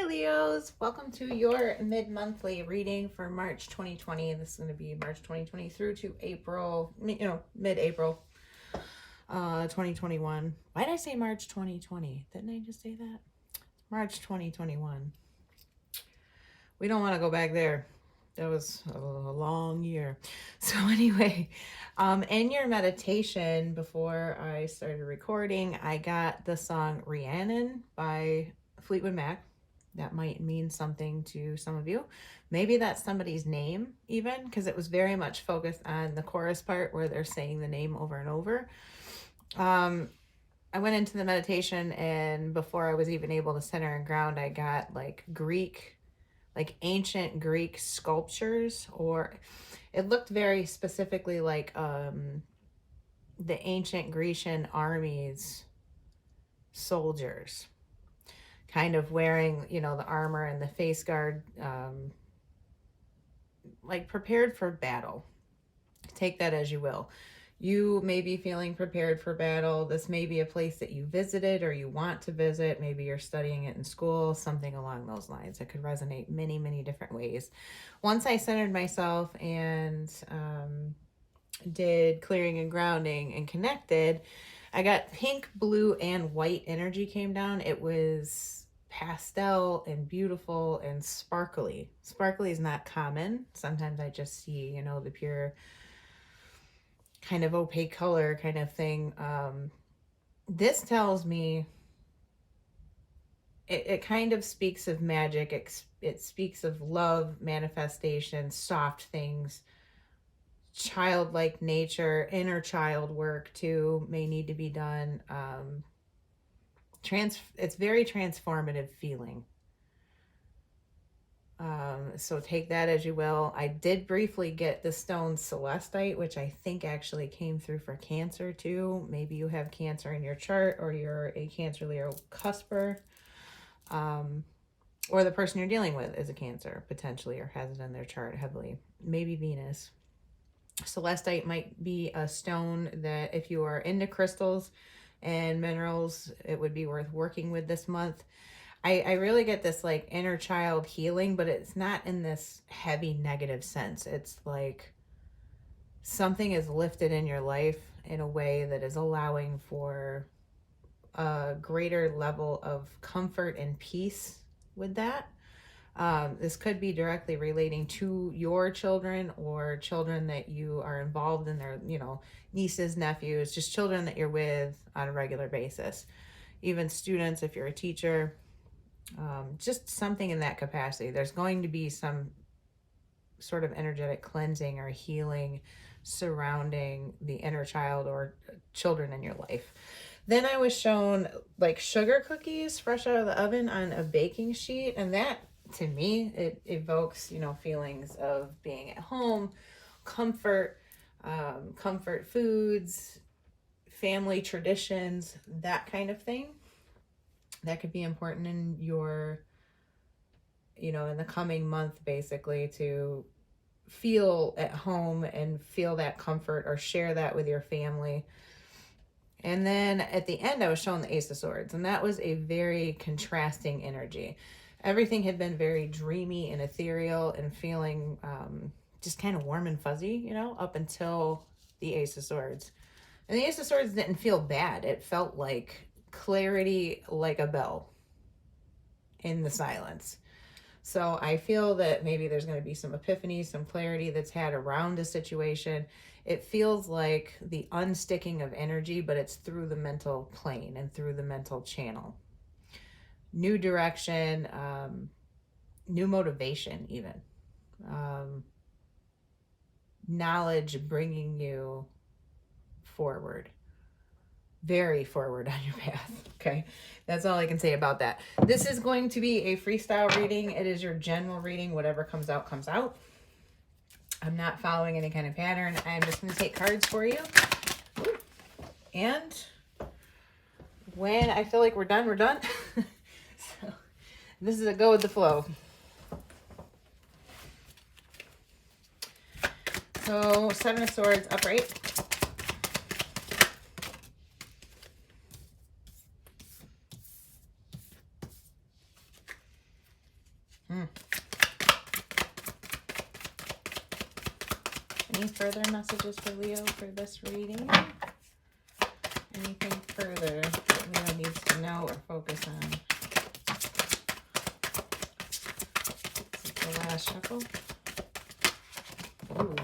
Hi Leos, welcome to your mid-monthly reading for March 2020. This is going to be March 2020 through to April, mid-April 2021. Why did I say March 2020? Didn't I just say that? March 2021. We don't want to go back there. That was a long year. So anyway, in your meditation before I started recording, I got the song Rhiannon by Fleetwood Mac. That might mean something to some of you. Maybe that's somebody's name even, because it was very much focused on the chorus part where they're saying the name over and over. I went into the meditation, and before I was even able to center and ground, I got like ancient Greek sculptures, or it looked very specifically like the ancient Grecian armies soldiers, kind of wearing, the armor and the face guard, like prepared for battle. Take that as you will. You may be feeling prepared for battle. This may be a place that you visited or you want to visit. Maybe you're studying it in school, something along those lines. It could resonate many, many different ways. Once I centered myself and did clearing and grounding and connected, I got pink, blue, and white energy came down. It was pastel and beautiful and sparkly. Sparkly is not common. Sometimes I just see, the pure kind of opaque color kind of thing. This tells me it kind of speaks of magic. It speaks of love, manifestation, soft things, childlike nature, inner child work too may need to be done. It's very transformative feeling. So take that as you will. I did briefly get the stone celestite, which I think actually came through for Cancer too. Maybe you have Cancer in your chart, or you're a Cancer Leo cusper, or the person you're dealing with is a Cancer potentially, or has it in their chart heavily. Maybe Venus. Celestite might be a stone that if you are into crystals and minerals, it would be worth working with this month. I really get this like inner child healing, but it's not in this heavy negative sense. It's like something is lifted in your life in a way that is allowing for a greater level of comfort and peace with that. This could be directly relating to your children or children that you are involved in, their, nieces, nephews, just children that you're with on a regular basis. Even students, if you're a teacher, just something in that capacity. There's going to be some sort of energetic cleansing or healing surrounding the inner child or children in your life. Then I was shown like sugar cookies fresh out of the oven on a baking sheet, and that to me, it evokes, feelings of being at home, comfort, comfort foods, family traditions, that kind of thing. That could be important in your, in the coming month, basically, to feel at home and feel that comfort or share that with your family. And then at the end, I was shown the Ace of Swords, and that was a very contrasting energy. Everything had been very dreamy and ethereal and feeling just kind of warm and fuzzy, up until the Ace of Swords. And the Ace of Swords didn't feel bad. It felt like clarity, like a bell in the silence. So I feel that maybe there's going to be some epiphany, some clarity that's had around a situation. It feels like the unsticking of energy, but it's through the mental plane and through the mental channel. New direction, new motivation even. Knowledge bringing you forward. Very forward on your path. Okay, that's all I can say about that. This is going to be a freestyle reading. It is your general reading. Whatever comes out, comes out. I'm not following any kind of pattern. I'm just going to take cards for you. Ooh. And when I feel like we're done, we're done. So this is a go with the flow. So 7 of Swords upright. Hmm. Any further messages for Leo for this reading? Anything further that Leo needs to know or focus on? This is the last shuffle. Ooh,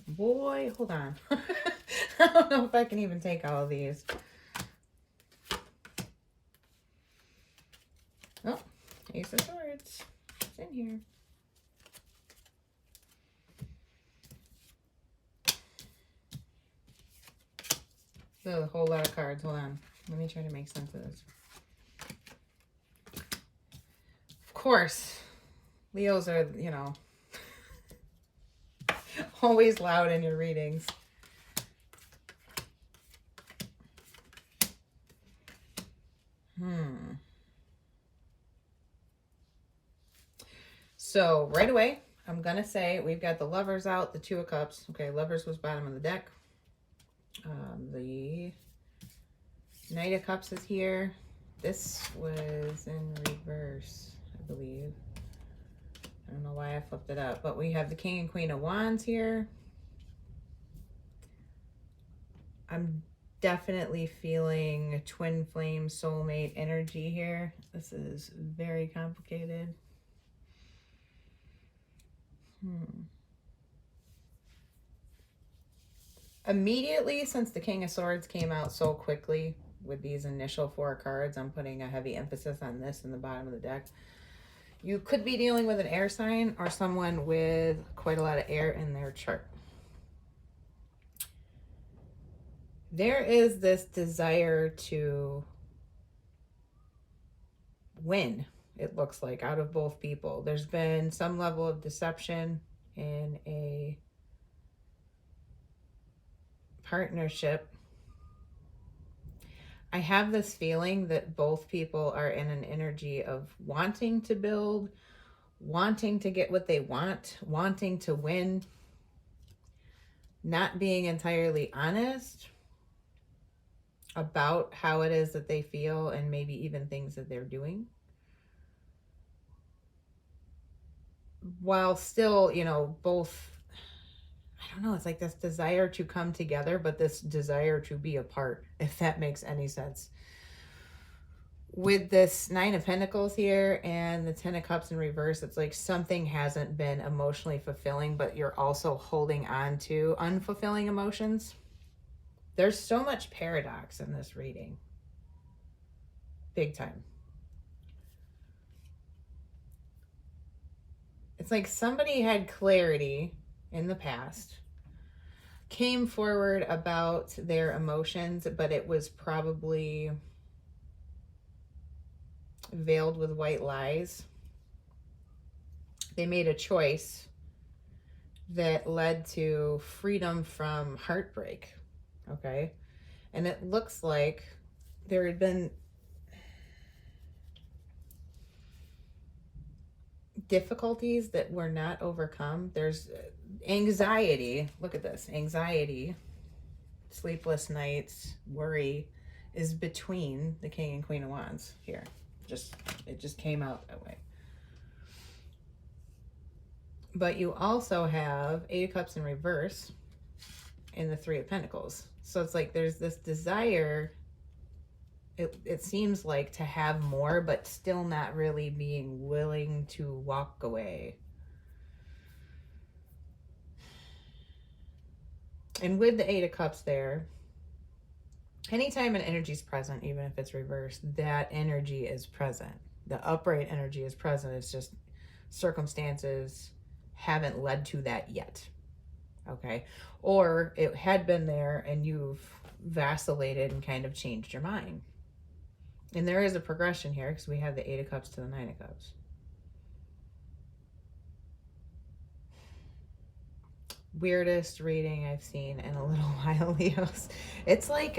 boy, hold on. I don't know if I can even take all of these. Oh, Ace of Swords. It's in here. There's a whole lot of cards. Hold on. Let me try to make sense of this. Of course, Leos are, you know, always loud in your readings. So right away, I'm going to say we've got the Lovers out, the Two of Cups. Okay, Lovers was bottom of the deck. The Knight of Cups is here. This was in reverse, I believe. I don't know why I flipped it up, but we have the King and Queen of Wands here. I'm definitely feeling twin flame soulmate energy here. This is very complicated. Immediately, since the King of Swords came out so quickly with these initial 4 cards, I'm putting a heavy emphasis on this in the bottom of the deck. You could be dealing with an air sign or someone with quite a lot of air in their chart. There is this desire to win, it looks like, out of both people. There's been some level of deception in a partnership. I have this feeling that both people are in an energy of wanting to build, wanting to get what they want, wanting to win, not being entirely honest about how it is that they feel and maybe even things that they're doing. While still, you know, both, I don't know, it's like this desire to come together, but this desire to be apart, if that makes any sense. With this 9 of Pentacles here and the 10 of Cups in reverse, it's like something hasn't been emotionally fulfilling, but you're also holding on to unfulfilling emotions. There's so much paradox in this reading. Big time. It's like somebody had clarity in the past, came forward about their emotions, but it was probably veiled with white lies. They made a choice that led to freedom from heartbreak. Okay. And it looks like there had been difficulties that were not overcome. There's anxiety. Look at this. Anxiety, sleepless nights, worry is between the King and Queen of Wands here. It just came out that way. But you also have 8 of Cups in reverse in the 3 of Pentacles. So it's like there's this desire, it seems like, to have more, but still not really being willing to walk away. And with the 8 of Cups there, anytime an energy is present, even if it's reversed, that energy is present. The upright energy is present. It's just circumstances haven't led to that yet. Okay. Or it had been there and you've vacillated and kind of changed your mind. And there is a progression here because we have the 8 of Cups to the 9 of Cups. Weirdest reading I've seen in a little while, Leos. It's like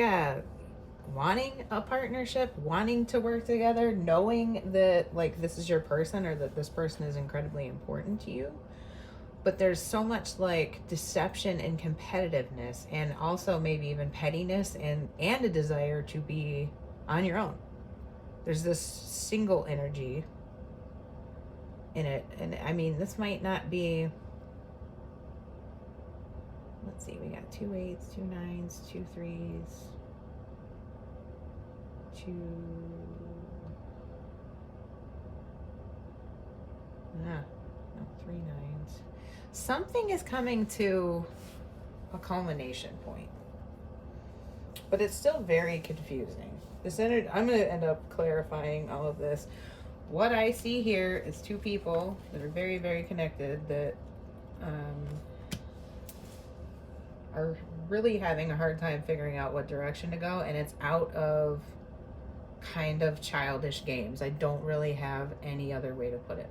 wanting a partnership, wanting to work together, knowing that like this is your person or that this person is incredibly important to you. But there's so much like deception and competitiveness, and also maybe even pettiness and a desire to be on your own. There's this single energy in it. And I mean, this might not be, let's see, we got 2 8s, 2 9s, 2 3s, 2, no, 3 9s. Something is coming to a culmination point, but it's still very confusing. I'm going to end up clarifying all of this. What I see here is two people that are very, very connected that are really having a hard time figuring out what direction to go, and it's out of kind of childish games. I don't really have any other way to put it.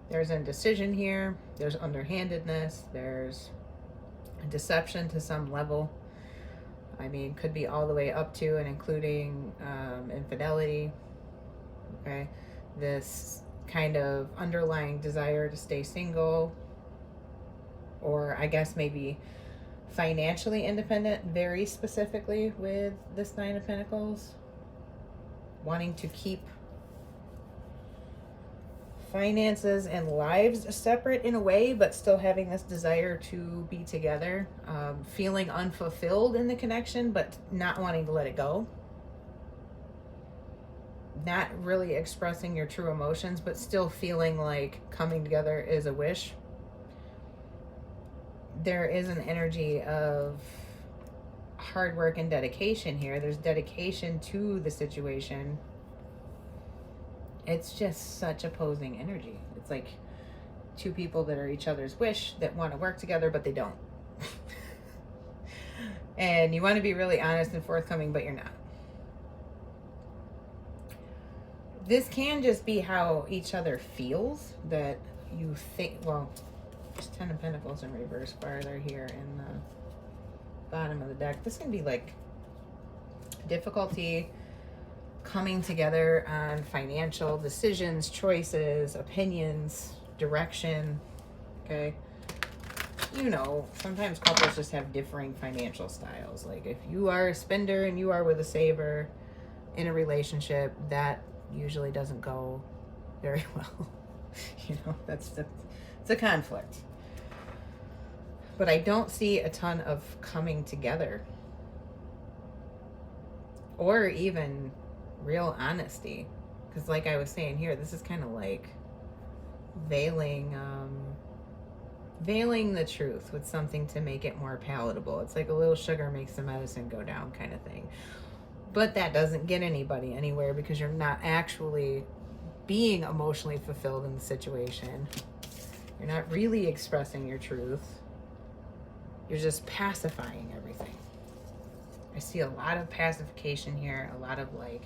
There's indecision here, there's underhandedness, there's deception to some level. I mean, could be all the way up to and including infidelity, okay? This kind of underlying desire to stay single, or I guess maybe financially independent, very specifically with this Nine of Pentacles, wanting to keep finances and lives separate in a way, but still having this desire to be together, feeling unfulfilled in the connection, but not wanting to let it go. Not really expressing your true emotions, but still feeling like coming together is a wish. There is an energy of hard work and dedication here. There's dedication to the situation. It's just such opposing energy. It's like two people that are each other's wish, that want to work together, but they don't. And you want to be really honest and forthcoming, but you're not. This can just be how each other feels, that you think, well, there's 10 of Pentacles in reverse farther here in the bottom of the deck. This can be like difficulty coming together on financial decisions, choices, opinions, direction, okay? You know, sometimes couples just have differing financial styles. Like if you are a spender and you are with a saver in a relationship, that usually doesn't go very well. You know, it's a conflict. But I don't see a ton of coming together, or even real honesty, because like I was saying here, this is kind of like veiling the truth with something to make it more palatable. It's like a little sugar makes the medicine go down kind of thing. But that doesn't get anybody anywhere, because you're not actually being emotionally fulfilled in the situation. You're not really expressing your truth. You're just pacifying everything. I see a lot of pacification here, a lot of like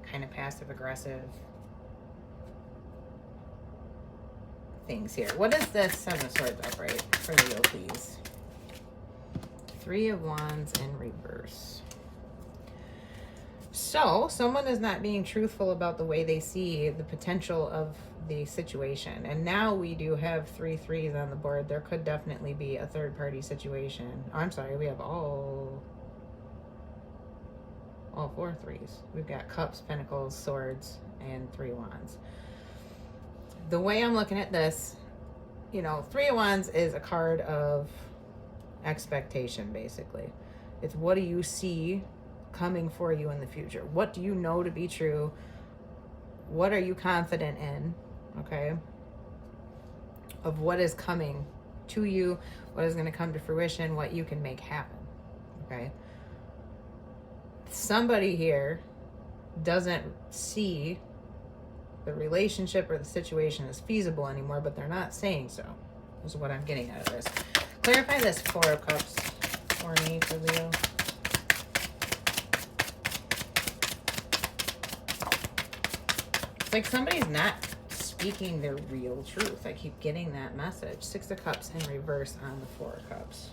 kind of passive aggressive things here. What is this Seven of Swords upright for Leo, please? 3 of Wands in reverse. So someone is not being truthful about the way they see the potential of the situation. And now we do have 3 3s on the board. There could definitely be a third party situation. Oh, I'm sorry, we have all 4 3s. We've got Cups, Pentacles, Swords, and 3 Wands. The way I'm looking at this, you know, 3 of Wands is a card of expectation, basically. It's what do you see coming for you in the future? What do you know to be true? What are you confident in? Okay? Of what is coming to you, what is going to come to fruition, what you can make happen. Okay? Somebody here doesn't see the relationship or the situation as feasible anymore, but they're not saying so, is what I'm getting out of this. Clarify this 4 of Cups for me, for Leo. It's like somebody's not speaking their real truth. I keep getting that message. 6 of Cups in reverse on the 4 of Cups.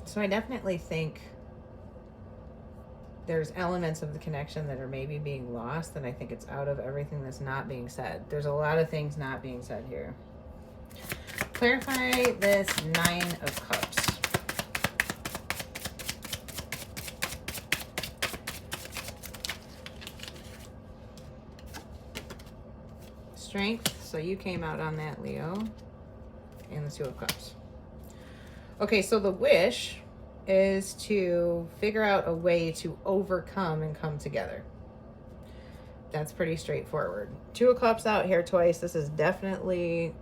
So I definitely think there's elements of the connection that are maybe being lost, and I think it's out of everything that's not being said. There's a lot of things not being said here. Clarify this Nine of Cups. Strength, so you came out on that, Leo. And the Two of Cups. Okay, so the wish is to figure out a way to overcome and come together. That's pretty straightforward. Two of Cups out here twice. This is definitely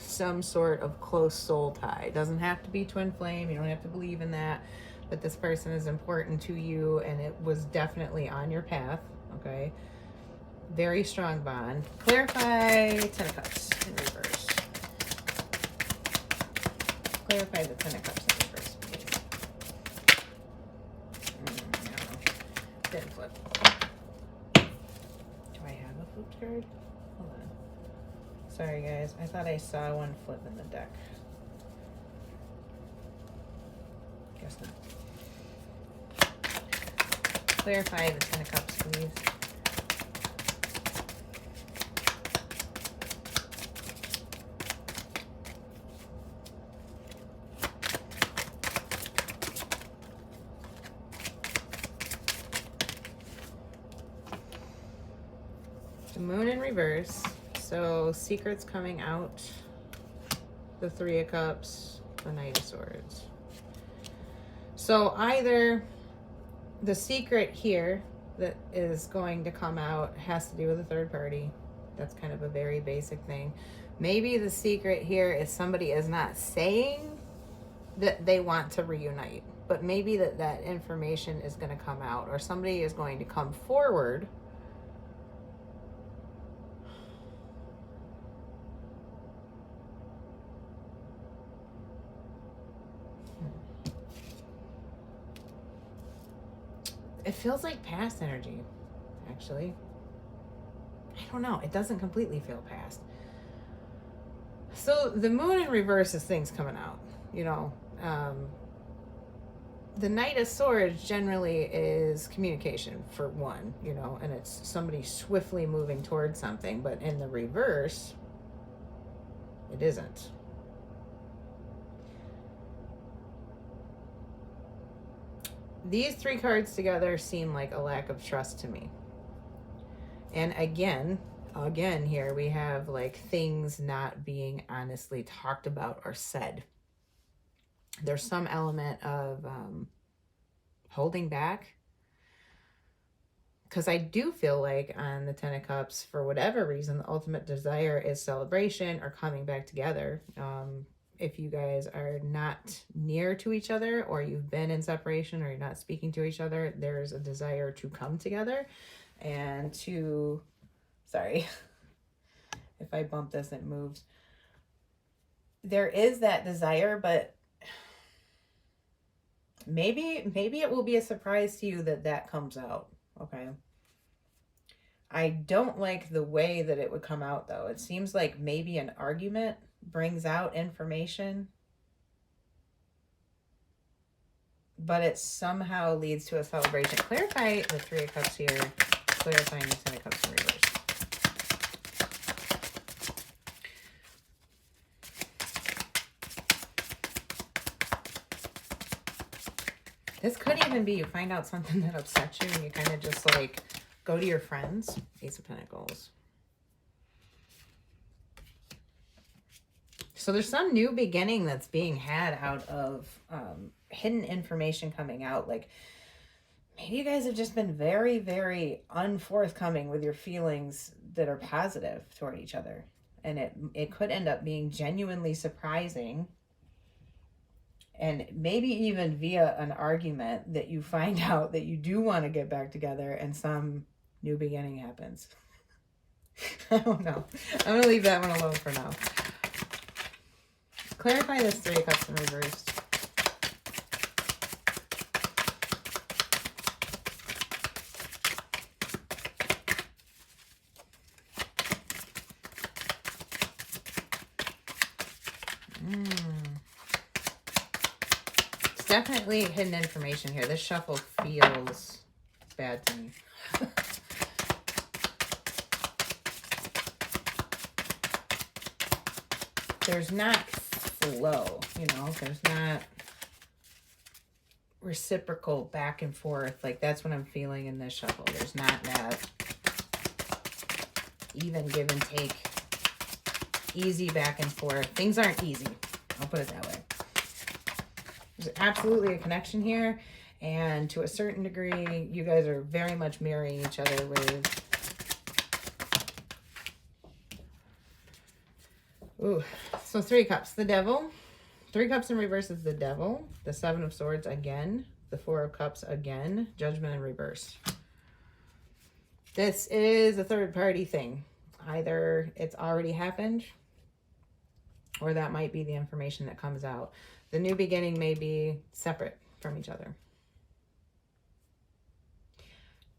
some sort of close soul tie. Doesn't have to be twin flame. You don't have to believe in that. But this person is important to you, and it was definitely on your path. Okay. Very strong bond. Clarify Ten of Cups in reverse. Clarify the Ten of Cups in reverse, please. No. Didn't flip. Do I have a flipped card? Hold on. Sorry, guys. I thought I saw one flip in the deck. Guess not. Clarify the Ten of Cups, please. The Moon in reverse. So secrets coming out. The Three of Cups. The Knight of Swords. So either the secret here that is going to come out has to do with a third party. That's kind of a very basic thing. Maybe the secret here is somebody is not saying that they want to reunite, but maybe that information is going to come out, or somebody is going to come forward It feels like past energy, actually. I don't know. It doesn't completely feel past. So the Moon in reverse is things coming out, you know. The Knight of Swords generally is communication, for one, you know, and it's somebody swiftly moving towards something. But in the reverse, it isn't. These three cards together seem like a lack of trust to me. And again here we have like things not being honestly talked about or said. There's some element of holding back. Because I do feel like on the Ten of Cups, for whatever reason, the ultimate desire is celebration or coming back together. If you guys are not near to each other, or you've been in separation, or you're not speaking to each other, there's a desire to come together and to, sorry, if I bump this, it moves. There is that desire, but maybe it will be a surprise to you that comes out, okay? I don't like the way that it would come out, though. It seems like maybe an argument brings out information, but it somehow leads to a celebration. Clarify the Three of Cups here. Clarifying the Ten of Cups in reverse. This could even be you find out something that upsets you and you kind of just like go to your friends. Ace of Pentacles. So there's some new beginning that's being had out of hidden information coming out. Like maybe you guys have just been very, very unforthcoming with your feelings that are positive toward each other. And it could end up being genuinely surprising. And maybe even via an argument that you find out that you do want to get back together and some new beginning happens. I don't know. I'm going to leave that one alone for now. Clarify this Three of Cups in reverse. It's definitely hidden information here. This shuffle feels bad to me. there's not flow, you know, there's not reciprocal back and forth. Like, that's what I'm feeling in this shuffle. There's not that even give and take, easy back and forth. Things aren't easy. I'll put it that way. There's absolutely a connection here. And to a certain degree, you guys are very much mirroring each other with... Ooh, so 3 cups, the devil. 3 cups in reverse is the devil. The 7 of swords again. The 4 of cups again. Judgment in reverse. This is a third party thing. Either it's already happened, or that might be the information that comes out. The new beginning may be separate from each other.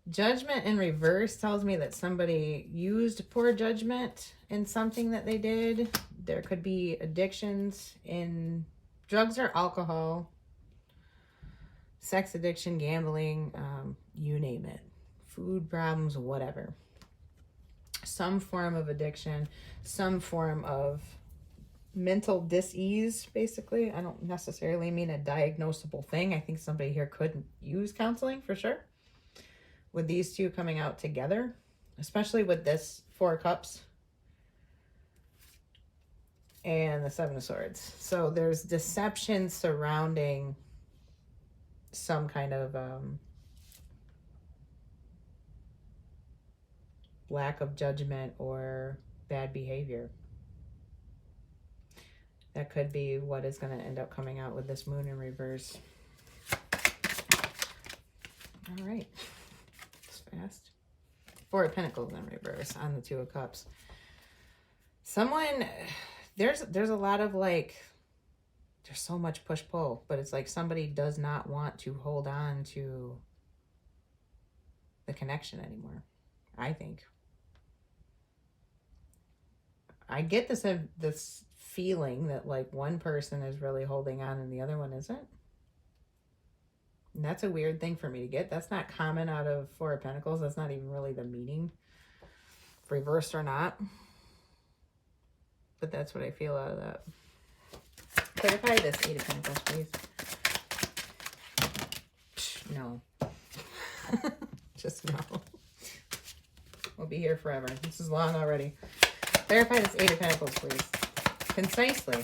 Judgment in reverse tells me that somebody used poor judgment in something that they did. There could be addictions in drugs or alcohol, sex addiction, gambling, you name it. Food problems, whatever. Some form of addiction, some form of mental dis-ease, basically. I don't necessarily mean a diagnosable thing. I think somebody here could use counseling for sure. With these two coming out together, especially with this 4 cups and the 7 of swords. So there's deception surrounding some kind of lack of judgment or bad behavior. That could be what is going to end up coming out with this moon in reverse. All right. It's fast. 4 of Pentacles in reverse on the 2 of Cups. Someone, there's a lot of like, there's so much push-pull, but it's like somebody does not want to hold on to the connection anymore, I think. I get this feeling that like one person is really holding on and the other one isn't. And that's a weird thing for me to get. That's not common out of 4 of Pentacles. That's not even really the meaning, reversed or not. But that's what I feel out of that. Clarify this 8 of Pentacles, please. No. Just no. We'll be here forever. This is long already. Clarify this 8 of Pentacles, please. Concisely.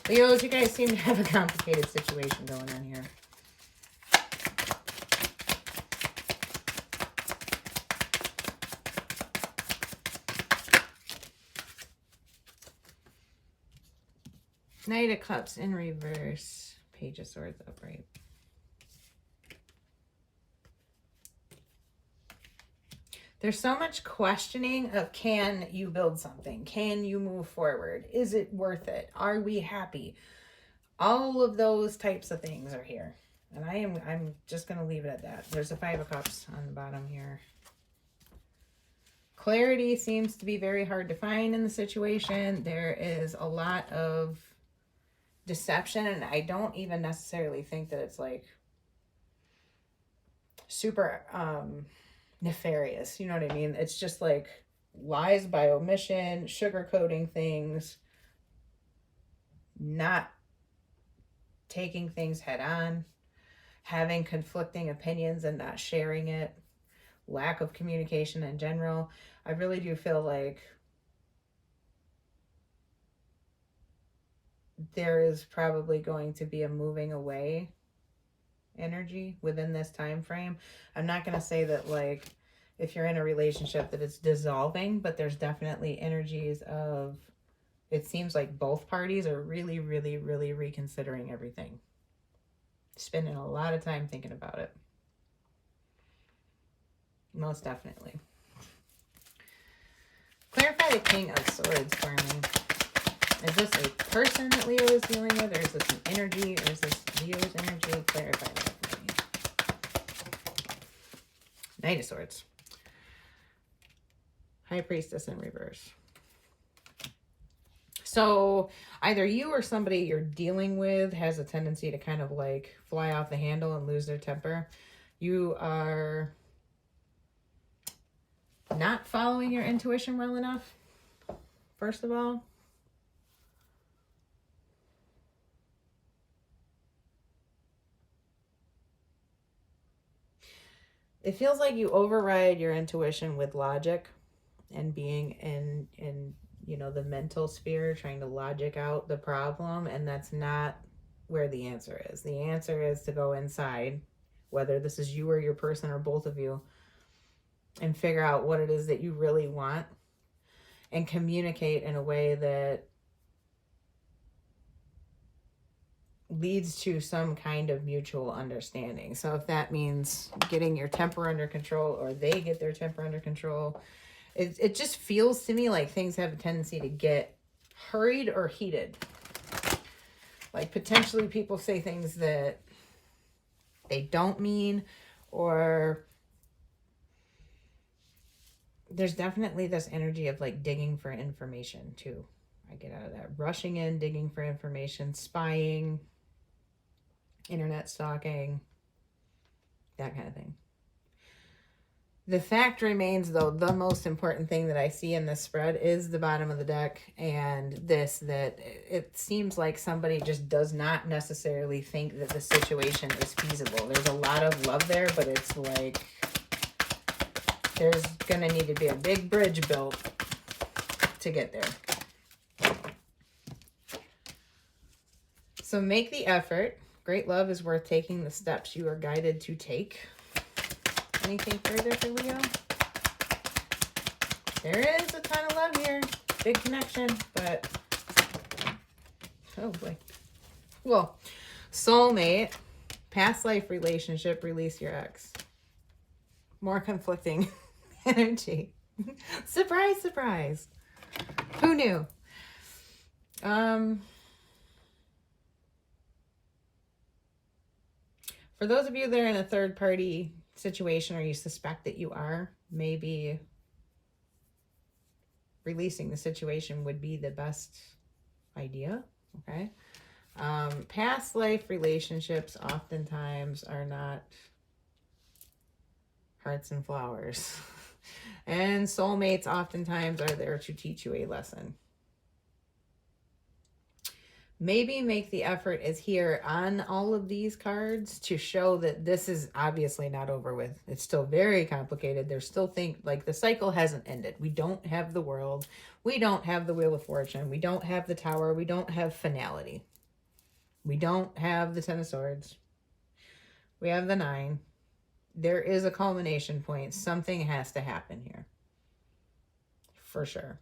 Leos, you guys seem to have a complicated situation going on here. Knight of Cups in reverse. Page of Swords upright. There's so much questioning of, can you build something? Can you move forward? Is it worth it? Are we happy? All of those types of things are here. And I'm just going to leave it at that. There's a 5 of Cups on the bottom here. Clarity seems to be very hard to find in the situation. There is a lot of deception, and I don't even necessarily think that it's like super nefarious, you know what I mean? It's just like lies by omission, sugarcoating things, not taking things head on, having conflicting opinions and not sharing it, lack of communication in general. I really do feel like there is probably going to be a moving away energy within this time frame. I'm not going to say that like if you're in a relationship that it's dissolving, but there's definitely energies of, it seems like both parties are really, really, really reconsidering everything. Spending a lot of time thinking about it. Most definitely. Clarify the King of Swords for me. Is this a person that Leo is dealing with, or is this an energy, or is this Leo's energy? Clarify that for me. Knight of Swords. High Priestess in reverse. So either you or somebody you're dealing with has a tendency to kind of like fly off the handle and lose their temper. You are not following your intuition well enough, first of all. It feels like you override your intuition with logic and being in you know, the mental sphere, trying to logic out the problem, and that's not where the answer is. The answer is to go inside, whether this is you or your person or both of you, and figure out what it is that you really want and communicate in a way that leads to some kind of mutual understanding. So if that means getting your temper under control, or they get their temper under control, it just feels to me like things have a tendency to get hurried or heated. Like potentially people say things that they don't mean, or there's definitely this energy of like digging for information too. I get out of that. Rushing in, digging for information, spying, internet stalking, that kind of thing. The fact remains, though, the most important thing that I see in this spread is the bottom of the deck, and this, that it seems like somebody just does not necessarily think that the situation is feasible. There's a lot of love there, but it's like there's going to need to be a big bridge built to get there. So make the effort. Great love is worth taking the steps you are guided to take. Anything further for Leo? There is a ton of love here. Big connection, but oh boy. Well, soulmate, past life relationship, release your ex. More conflicting energy. Surprise, surprise. Who knew? For those of you that are in a third party situation, or you suspect that you are, maybe releasing the situation would be the best idea. Okay. Past life relationships oftentimes are not hearts and flowers. And soulmates oftentimes are there to teach you a lesson. Maybe make the effort is here on all of these cards to show that this is obviously not over with. It's still very complicated. There's still like the cycle hasn't ended. We don't have the world. We don't have the Wheel of Fortune. We don't have the Tower. We don't have finality. We don't have the Ten of Swords. We have the 9. There is a culmination point. Something has to happen here. For sure.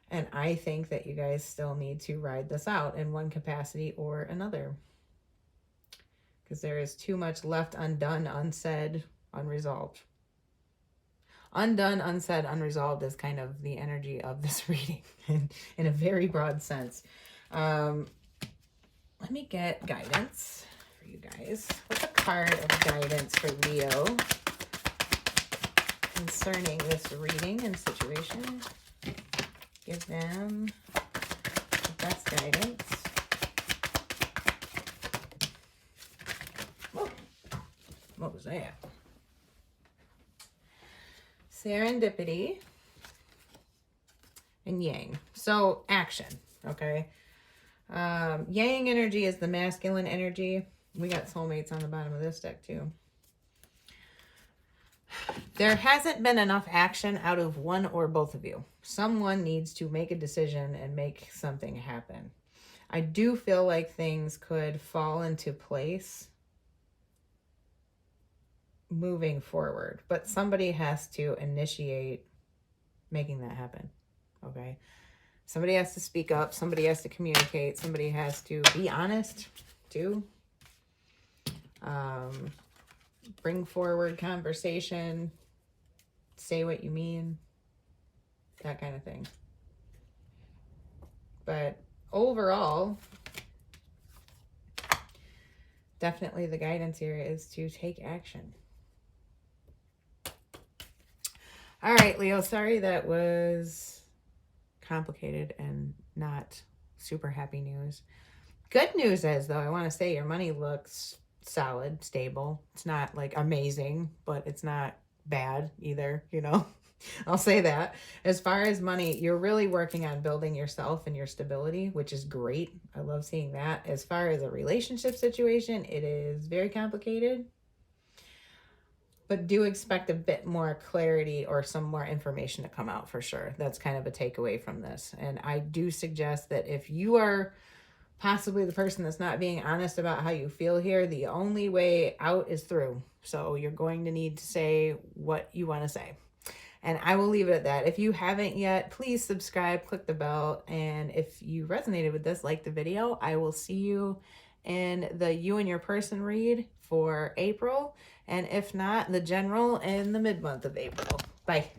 And I think that you guys still need to ride this out in one capacity or another. Because there is too much left undone, unsaid, unresolved. Undone, unsaid, unresolved is kind of the energy of this reading in a very broad sense. Let me get guidance for you guys. What's a card of guidance for Leo concerning this reading and situation? Give them the best guidance. Whoa. What was that? Serendipity and Yang. So action, okay? Yang energy is the masculine energy. We got soulmates on the bottom of this deck too. There hasn't been enough action out of one or both of you. Someone needs to make a decision and make something happen. I do feel like things could fall into place moving forward, but somebody has to initiate making that happen, okay? Somebody has to speak up. Somebody has to communicate. Somebody has to be honest too. Bring forward conversation, say what you mean, that kind of thing. But overall, definitely the guidance here is to take action. All right, Leo, sorry that was complicated and not super happy news. Good news is, though, I want to say your money looks solid, stable. It's not like amazing, but it's not bad either, you know. I'll say that. As far as money, you're really working on building yourself and your stability, which is great. I love seeing that. As far as a relationship situation, it is very complicated, but do expect a bit more clarity or some more information to come out for sure. That's kind of a takeaway from this. And I do suggest that if you are possibly the person that's not being honest about how you feel here, the only way out is through. So you're going to need to say what you want to say. And I will leave it at that. If you haven't yet, please subscribe, click the bell. And if you resonated with this, like the video. I will see you in the You and Your Person read for April. And if not, the general in the mid-month of April. Bye.